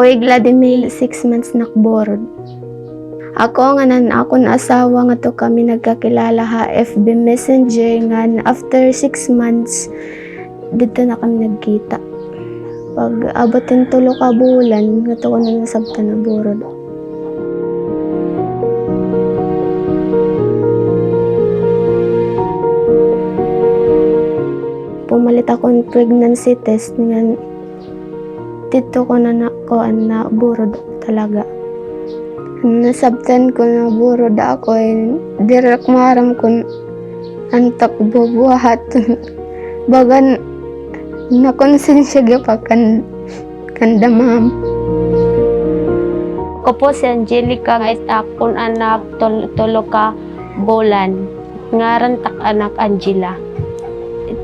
Ako'y Gladimil, 6 months nakborod. Ako nga nan akon asawa nga to kami nagkakilala ha FB Messenger nga after 6 months dito na kami nagkita. Pag abot ng 3 ka bulan nga to ko na nasabtan na borod. Pumalit ako ng pregnancy test nga dito ko na borod talaga. Nasabtan ko na borod ako direk maram ko antak bubuhat. Bagan nakonsensya pa kanda ma'am. Ako po si Angelica nga itakon anak tulo ka bulan. Ngaran tak anak Angela.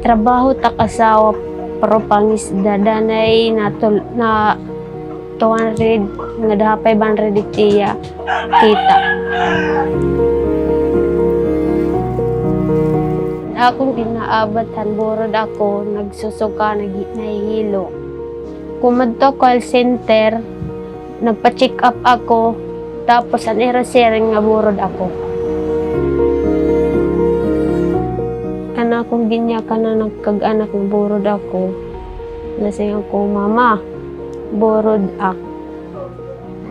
Trabaho tak asawa pero pangisda danay na 200 nga daha 500 itiya kita. Akong ginaabatan borod ako nagsusuka nahihilo. Kumadto call center nagpa-check up ako tapos an erasering nga borod ako. Kana akong ginya kana nagkag-anak nga borod ako. Lasing ako mama borod ak.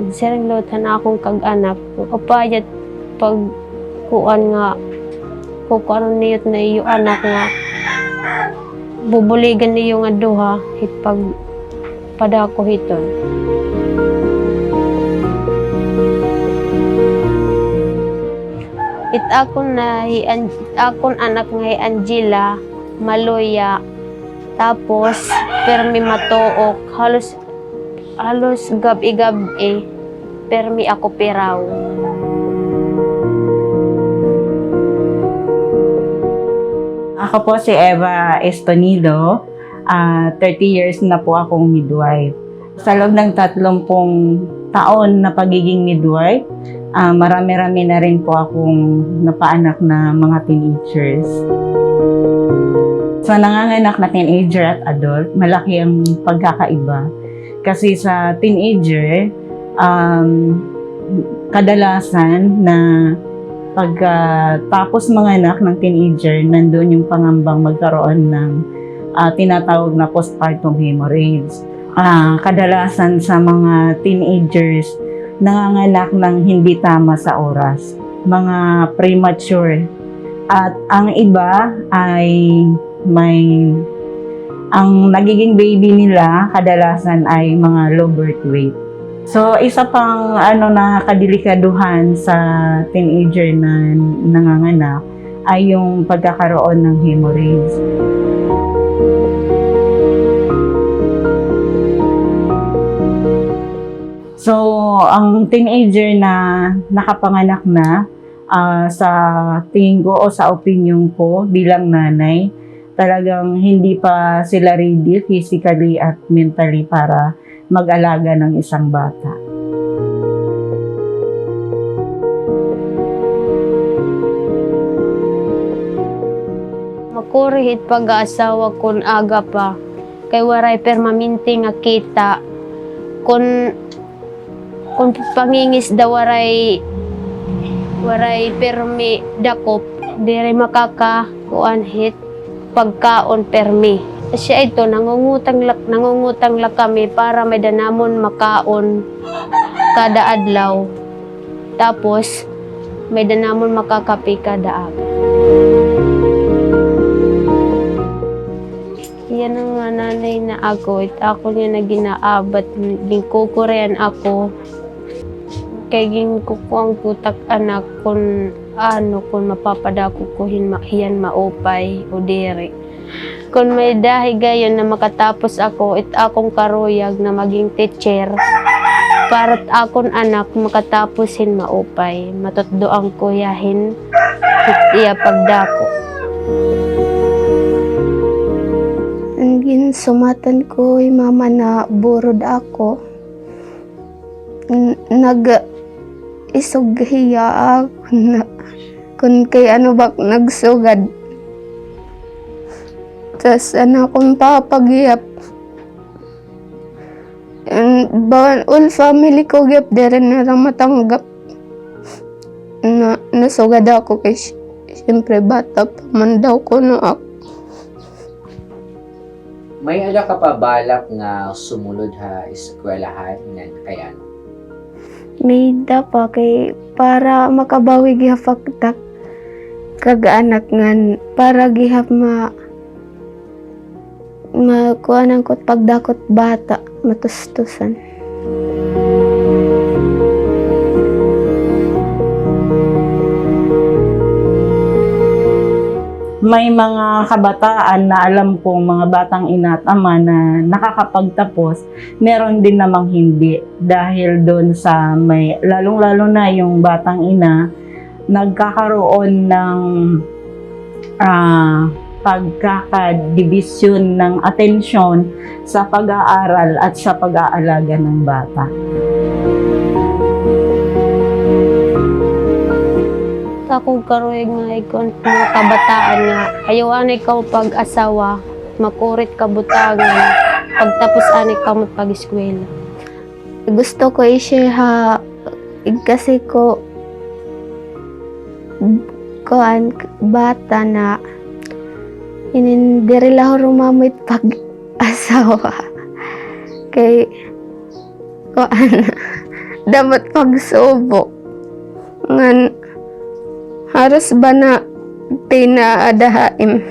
Serang lotan akong kag-anak. Kapayat pag kuan nga kukuan niyot na iyo anak nga bubuligan niyo nga duha hit pag padako hiton. Akon anak nga Angela Maloya tapos permi matuok halos gabi permi ako piraw. Ako po si Eva Estonido, 30 years na po akong midwife. Sa loob ng 30 taon na pagiging midwife, marami-rami na rin po akong napaanak na mga teenagers. Sa nanganganak na teenager at adult, malaki ang pagkakaiba. Kasi sa teenager, kadalasan na pagkatapos manganak ng teenager, nandun yung pangambang magkaroon ng tinatawag na postpartum hemorrhage. Kadalasan sa mga teenagers, nanganganak ng hindi tama sa oras, mga premature. At ang iba ay ang nagiging baby nila kadalasan ay mga low birth weight. So isa pang nakakadelikaduhan sa teenager na nanganganak ay yung pagkakaroon ng hemorrhage. So, ang teenager na nakapanganak na, sa tingin ko o sa opinion ko bilang nanay, talagang hindi pa sila ready physically at mentally para mag-alaga ng isang bata. Makurihit pag-aasawa kun aga pa kay waray permanente nga kita kun pangingis da waray permi dakop dire makaka kuan hit pagkaon permi. Siya ito nangungutang la kami para may danamon makaon kada adlaw. Tapos may danamon makakapi kada aga. Yan ang nanay na ako. Ako niya na ginaabat. Gingkukurean ako. Kaya gingkukuang tutak anak kung mapapadako ko hiyan maupay o diri. Kung may dahi gayon na makatapos ako, akong karuyag na maging teacher para akong anak makataposin maupay. Matutdoang ko yahin iya pagdako. Ang sumatan ko mama na borod ako. Isughiya ako na kung kay nagsugad. Tas akong papagiyap. Bawal all family ko gyud dere na lang matanggap na nasugad ako kay siyempre bata pa man daw ko na ako. May ala ka pa balak nga sumulod ha eskwelahan nga kaya ano? May da pa kay para makabawi gihapag kag anak ngan para gihap makuanan ko pagdakot bata matustusan. May mga kabataan na alam kong mga batang ina at ama na nakakapagtapos, meron din namang hindi dahil doon sa may lalong-lalo na yung batang ina nagkakaroon ng pagkakadibisyon ng atensyon sa pag-aaral at sa pag-aalaga ng bata. Ako karoy nga ikon mga kabataan nga ayaw ani ka pag-asawa, makurit ka butangan, pagtapos ani ka mo pag-eskwela. Gusto ko i-share kasi ko bata na diri lang rumamit pag-asawa kay dapat pagsubok ngan haros ba na pinaadahaim